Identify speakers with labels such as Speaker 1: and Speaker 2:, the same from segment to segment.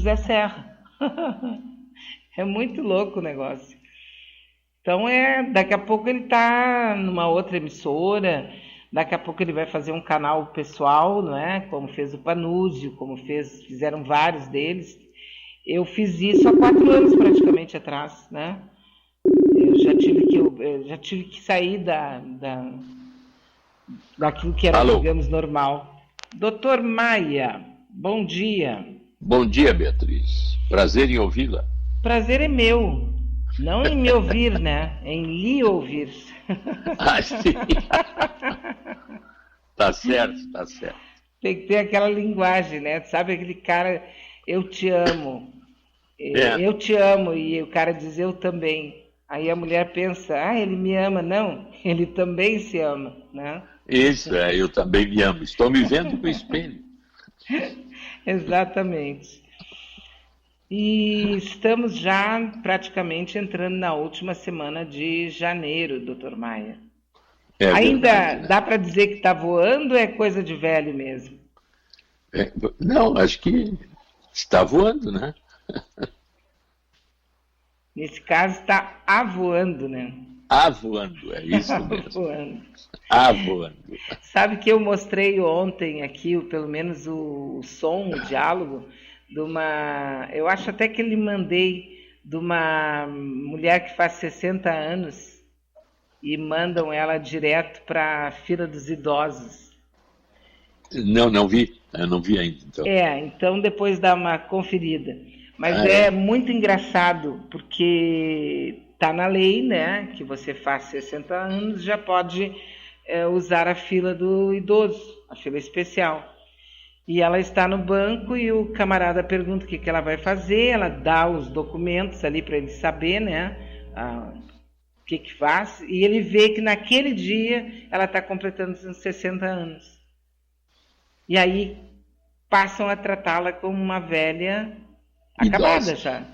Speaker 1: José Serra. É muito louco o negócio. Então, daqui a pouco ele está numa outra emissora, daqui a pouco ele vai fazer um canal pessoal, não é? Como fez o Panúzio, como fizeram vários deles. Eu fiz isso há 4 anos praticamente atrás, né? Eu já tive que sair daquilo que era,
Speaker 2: Alô,
Speaker 1: digamos, normal. Doutor Maia, bom dia.
Speaker 2: bom dia, Beatriz. Prazer em ouvi-la.
Speaker 1: Prazer é meu. Não em me ouvir, né? Em lhe ouvir.
Speaker 2: Ah, sim. Tá certo, tá certo.
Speaker 1: Tem que ter aquela linguagem, né? Sabe aquele cara, eu te amo.
Speaker 2: É,
Speaker 1: Eu te amo. E o cara diz, eu também. Aí a mulher pensa, ele me ama. Não, ele também se ama, né?
Speaker 2: isso, eu também me amo. Estou me vendo no espelho.
Speaker 1: Exatamente. E estamos já praticamente entrando na última semana de janeiro, doutor Maia.
Speaker 2: É
Speaker 1: Ainda
Speaker 2: verdade, né?
Speaker 1: dá para dizer que está voando ou é coisa de velho mesmo?
Speaker 2: É, não, acho que está voando, né?
Speaker 1: Nesse caso está avoando, né?
Speaker 2: Avoando, é isso mesmo.
Speaker 1: Voando.
Speaker 2: Avoando.
Speaker 1: Sabe que eu mostrei ontem aqui, pelo menos o som, o diálogo, de uma. Eu acho até que lhe mandei de uma mulher que faz 60 anos e mandam ela direto para a fila dos idosos.
Speaker 2: Não, não vi. Eu não vi ainda, então.
Speaker 1: Então depois dá uma conferida. Mas
Speaker 2: Ah,
Speaker 1: é
Speaker 2: é?
Speaker 1: muito engraçado, porque tá na lei, né, que você faz 60 anos já pode usar a fila do idoso, a fila especial. E ela está no banco e o camarada pergunta o que ela vai fazer, ela dá os documentos ali para ele saber, né, o que faz, e ele vê que naquele dia ela está completando os 60 anos. E aí passam a tratá-la como uma velha acabada
Speaker 2: Idosa.
Speaker 1: já,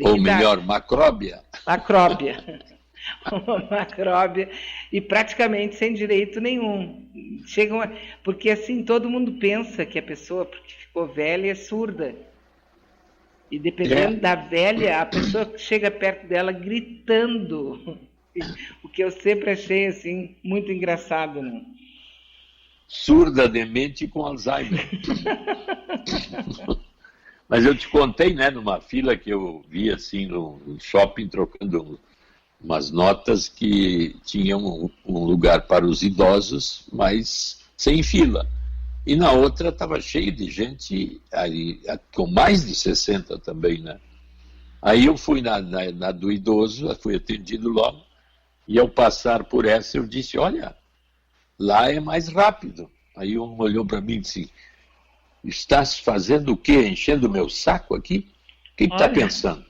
Speaker 2: Ou
Speaker 1: liquidada,
Speaker 2: melhor, macróbia.
Speaker 1: macróbia. Uma macróbia e praticamente sem direito nenhum. Chegam porque assim todo mundo pensa que a pessoa, porque ficou velha, é surda. E
Speaker 2: É,
Speaker 1: dependendo da velha, a pessoa chega perto dela gritando. O que eu sempre achei assim muito engraçado, né?
Speaker 2: surda demente com Alzheimer. Mas eu te contei, né, numa fila que eu vi assim no shopping trocando umas notas que tinham um lugar para os idosos, mas sem fila. E na outra estava cheio de gente aí, com mais de 60 também, né? Aí eu fui na do idoso, fui atendido logo, e ao passar por essa eu disse, olha, lá é mais rápido. Aí um olhou para mim e disse, estás fazendo o quê? Enchendo o meu saco aqui? O que está
Speaker 1: Olha,
Speaker 2: pensando?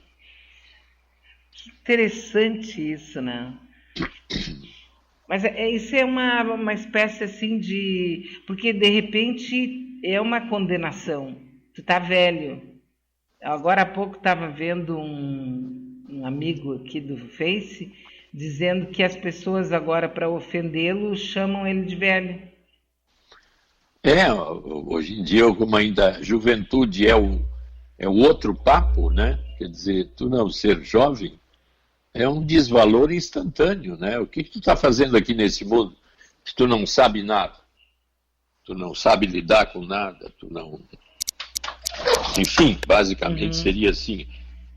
Speaker 1: interessante isso, né? Mas isso é uma espécie assim de. Porque de repente é uma condenação. Tu tá velho. Agora há pouco estava vendo um amigo aqui do Face dizendo que as pessoas agora, para ofendê-lo, chamam ele de velho.
Speaker 2: Hoje em dia, como ainda a juventude é o outro papo, né? Quer dizer, tu não ser jovem é um desvalor instantâneo, né? O que tu está fazendo aqui nesse mundo? Se tu não sabe nada, tu não sabe lidar com nada, tu não... Enfim, basicamente
Speaker 1: Uhum.
Speaker 2: seria assim,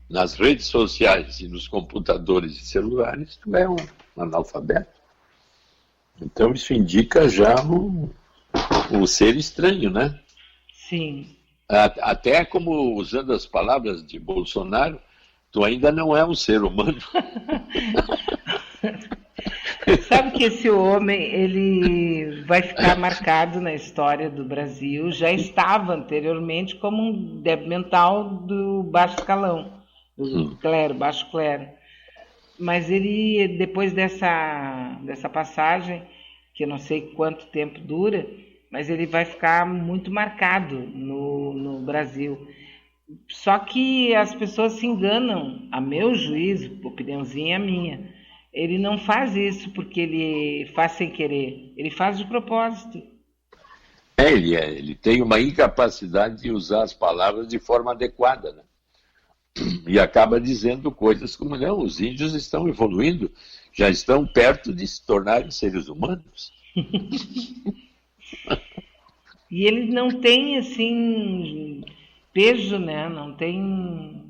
Speaker 2: nas redes sociais e nos computadores e celulares, tu é um analfabeto. Então isso indica já o ser estranho, né?
Speaker 1: Sim.
Speaker 2: Até como usando as palavras de Bolsonaro, tu ainda não é um ser humano.
Speaker 1: Sabe que esse homem, ele vai ficar marcado na história do Brasil, já estava anteriormente como um débil mental do baixo escalão, do clero, baixo clero. Mas ele, depois dessa passagem, que eu não sei quanto tempo dura, mas ele vai ficar muito marcado no Brasil. Só que as pessoas se enganam, a meu juízo, opiniãozinha minha. Ele não faz isso porque ele faz sem querer, ele faz de propósito.
Speaker 2: Ele tem uma incapacidade de usar as palavras de forma adequada, né? E acaba dizendo coisas como, não, os índios estão evoluindo, já estão perto de se tornarem seres humanos.
Speaker 1: E eles não têm, assim, peso, né? Não tem...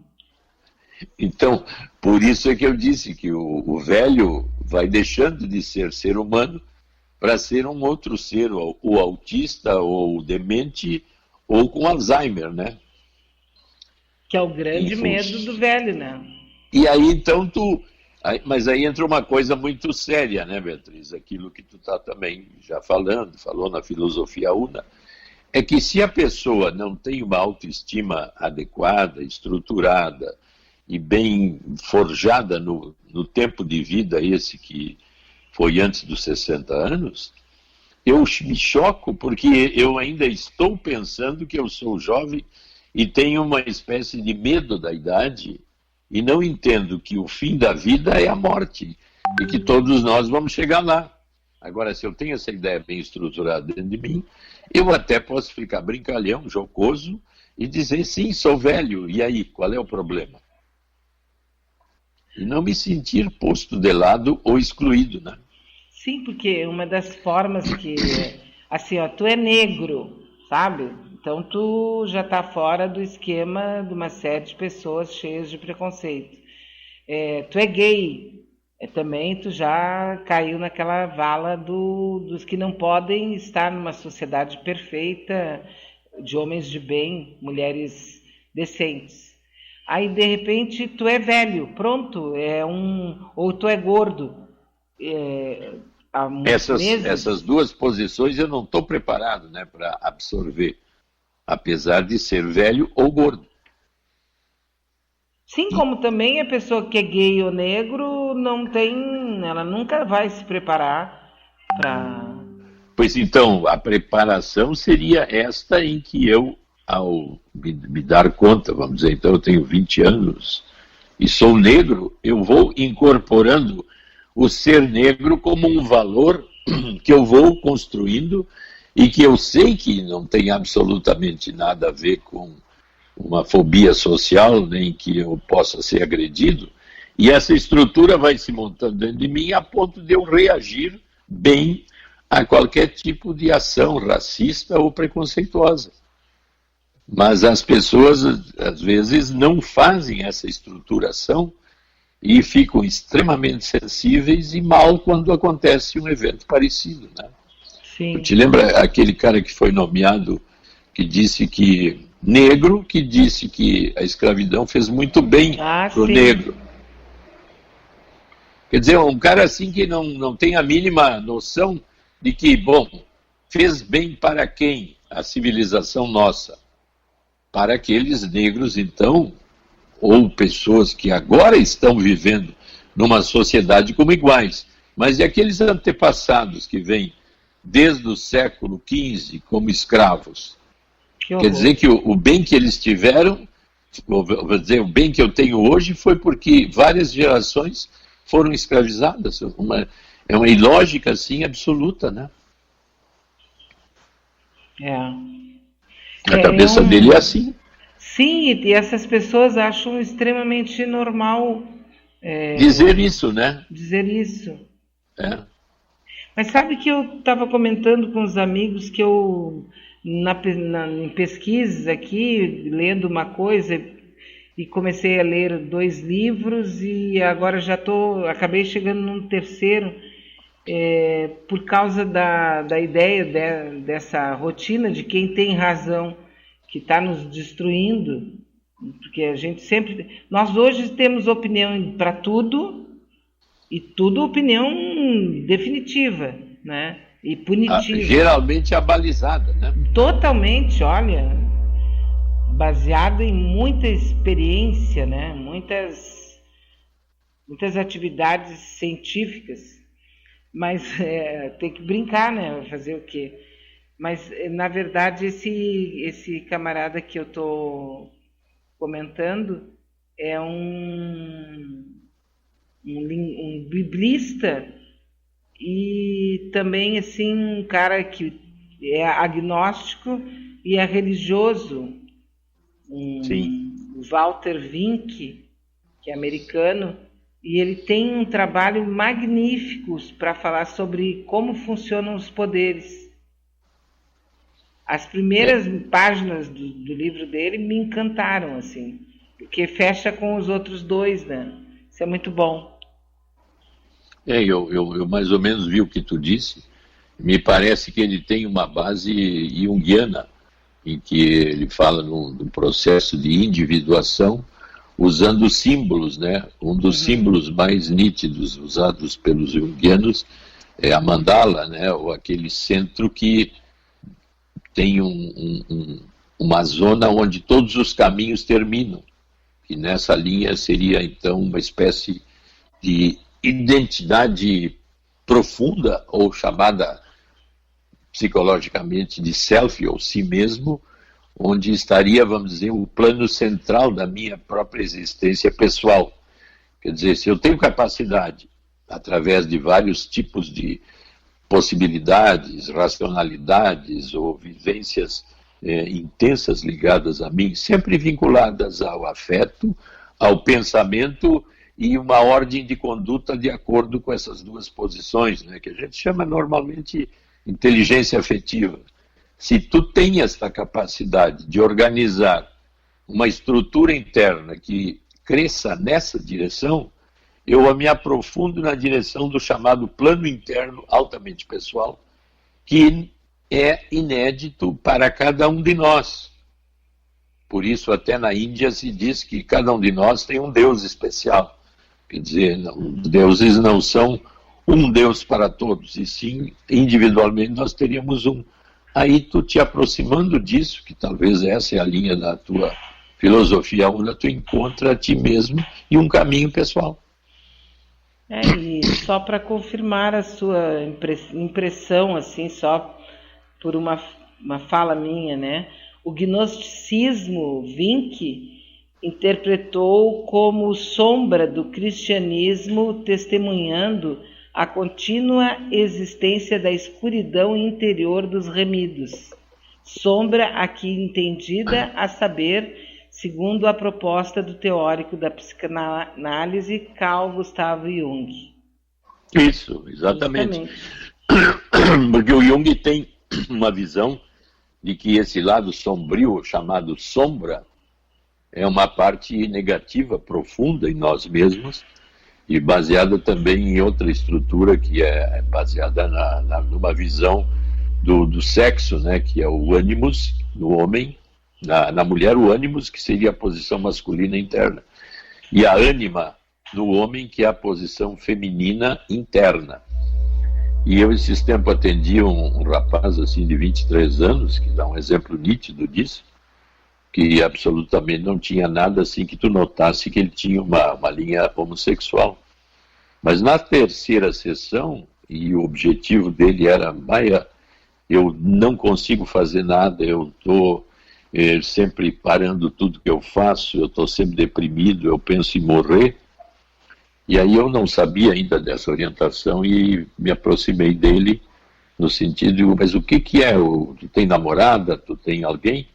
Speaker 2: Então, por isso é que eu disse que o velho vai deixando de ser ser humano para ser um outro ser, o autista, ou o demente, ou com Alzheimer, né?
Speaker 1: Que é o grande medo do velho, né?
Speaker 2: E aí, então, mas aí entra uma coisa muito séria, né, Beatriz? Aquilo que tu está também já falou na filosofia una, é que se a pessoa não tem uma autoestima adequada, estruturada e bem forjada no tempo de vida esse que foi antes dos 60 anos, eu me choco porque eu ainda estou pensando que eu sou jovem e tenho uma espécie de medo da idade e não entendo que o fim da vida é a morte e que todos nós vamos chegar lá. Agora, se eu tenho essa ideia bem estruturada dentro de mim, eu até posso ficar brincalhão, jocoso e dizer, sim, sou velho, e aí, qual é o problema? E não me sentir posto de lado ou excluído, né?
Speaker 1: Sim, porque uma das formas que, assim, ó, tu é negro, sabe? Então tu já está fora do esquema de uma série de pessoas cheias de preconceito. Tu é gay, também tu já caiu naquela vala dos que não podem estar numa sociedade perfeita, de homens de bem, mulheres decentes. Aí de repente tu é velho, pronto, ou tu é gordo. Há meses.
Speaker 2: Essas duas posições eu não estou preparado, né, para absorver, apesar de ser velho ou gordo.
Speaker 1: Sim, como também a pessoa que é gay ou negro ela nunca vai se preparar para...
Speaker 2: Pois então, a preparação seria esta em que eu, ao me dar conta, vamos dizer, então eu tenho 20 anos e sou negro, eu vou incorporando o ser negro como um valor que eu vou construindo e que eu sei que não tem absolutamente nada a ver com uma fobia social, nem que eu possa ser agredido, e essa estrutura vai se montando dentro de mim a ponto de eu reagir bem a qualquer tipo de ação racista ou preconceituosa. Mas as pessoas, às vezes, não fazem essa estruturação e ficam extremamente sensíveis e mal quando acontece um evento parecido, né?
Speaker 1: Sim.
Speaker 2: Te lembra aquele cara que foi nomeado, que disse que a escravidão fez muito bem para o negro. Quer dizer, um cara assim que não tem a mínima noção de que, bom, fez bem para quem? A civilização nossa. Para aqueles negros, então, ou pessoas que agora estão vivendo numa sociedade como iguais, mas e aqueles antepassados que vêm desde o século XV como escravos? Quer dizer que o bem que eles tiveram, vou dizer, o bem que eu tenho hoje foi porque várias gerações foram escravizadas. É uma ilógica, assim, absoluta, né? A cabeça dele é assim.
Speaker 1: Sim, e essas pessoas acham extremamente normal
Speaker 2: dizer isso, né?
Speaker 1: Dizer isso. Mas sabe que eu estava comentando com os amigos que eu, em pesquisas aqui, lendo uma coisa, e comecei a ler 2 livros, e agora acabei chegando num terceiro, por causa da ideia dessa rotina de quem tem razão, que está nos destruindo, porque a gente sempre... Nós hoje temos opinião para tudo, e tudo opinião definitiva, né? E punitiva.
Speaker 2: Geralmente abalizada, né?
Speaker 1: Totalmente, olha, baseado em muita experiência, né? Muitas atividades científicas. Mas tem que brincar, né? Fazer o quê? Mas, na verdade, esse camarada que eu estou comentando é um biblista e também, assim, um cara que é agnóstico e é religioso.
Speaker 2: Sim.
Speaker 1: O Walter Wink, que é americano, e ele tem um trabalho magnífico para falar sobre como funcionam os poderes. As primeiras páginas do livro dele me encantaram, assim, porque fecha com os outros dois, né? Isso é muito bom.
Speaker 2: Eu mais ou menos vi o que tu disse. Me parece que ele tem uma base junguiana, em que ele fala no processo de individuação, usando símbolos, né? Um dos símbolos mais nítidos usados pelos junguianos é a mandala, né? Ou aquele centro que tem uma zona onde todos os caminhos terminam. E nessa linha seria, então, uma espécie de identidade profunda, ou chamada psicologicamente de self, ou si mesmo, onde estaria, vamos dizer, o plano central da minha própria existência pessoal. Quer dizer, se eu tenho capacidade, através de vários tipos de possibilidades, racionalidades ou vivências intensas ligadas a mim, sempre vinculadas ao afeto, ao pensamento e uma ordem de conduta de acordo com essas duas posições, né, que a gente chama normalmente inteligência afetiva. Se tu tem esta capacidade de organizar uma estrutura interna que cresça nessa direção, eu me aprofundo na direção do chamado plano interno altamente pessoal, que é inédito para cada um de nós. Por isso, até na Índia se diz que cada um de nós tem um Deus especial. Quer dizer, deuses não são um Deus para todos, e sim, individualmente, nós teríamos um. Aí tu te aproximando disso, que talvez essa é a linha da tua filosofia, onde tu encontra a ti mesmo e um caminho pessoal.
Speaker 1: E só para confirmar a sua impressão, assim, só por uma fala minha, né? O gnosticismo, Wink interpretou como sombra do cristianismo, testemunhando a contínua existência da escuridão interior dos remidos. Sombra aqui entendida, a saber, segundo a proposta do teórico da psicanálise Carl Gustav Jung.
Speaker 2: Isso, exatamente. Porque o Jung tem uma visão de que esse lado sombrio, chamado sombra, é uma parte negativa, profunda em nós mesmos, e baseada também em outra estrutura que é baseada numa visão do sexo, né, que é o ânimos no homem, na mulher o ânimos, que seria a posição masculina interna, e a ânima no homem, que é a posição feminina interna. E eu esses tempos atendi um rapaz assim de 23 anos, que dá um exemplo nítido disso, que absolutamente não tinha nada assim que tu notasse que ele tinha uma linha homossexual. Mas na terceira sessão, e o objetivo dele era: Maia, eu não consigo fazer nada, eu estou sempre parando tudo que eu faço, eu estou sempre deprimido, eu penso em morrer. E aí eu não sabia ainda dessa orientação e me aproximei dele no sentido de: mas o que é? Tu tem namorada? Tu tem alguém?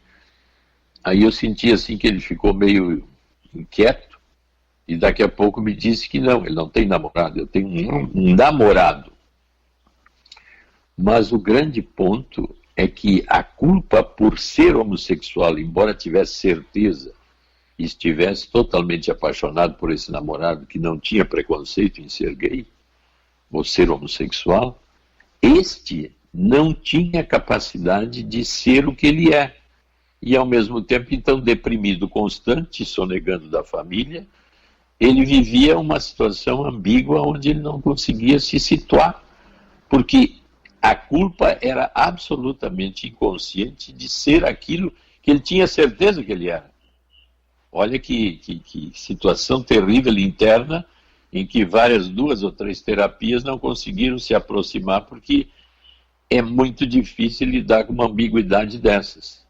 Speaker 2: Aí eu senti assim que ele ficou meio inquieto e daqui a pouco me disse que não, ele não tem namorado, eu tenho um namorado. Mas o grande ponto é que a culpa por ser homossexual, embora tivesse certeza e estivesse totalmente apaixonado por esse namorado que não tinha preconceito em ser gay ou ser homossexual, este não tinha capacidade de ser o que ele é. E ao mesmo tempo, então, deprimido constante, sonegando da família, ele vivia uma situação ambígua onde ele não conseguia se situar, porque a culpa era absolutamente inconsciente de ser aquilo que ele tinha certeza que ele era. Olha que situação terrível interna, em que duas ou três terapias não conseguiram se aproximar, porque é muito difícil lidar com uma ambiguidade dessas.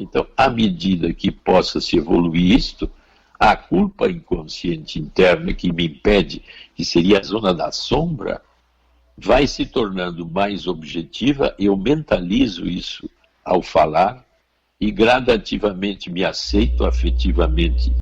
Speaker 2: Então, à medida que possa se evoluir isto, a culpa inconsciente interna que me impede, que seria a zona da sombra, vai se tornando mais objetiva, eu mentalizo isso ao falar e gradativamente me aceito afetivamente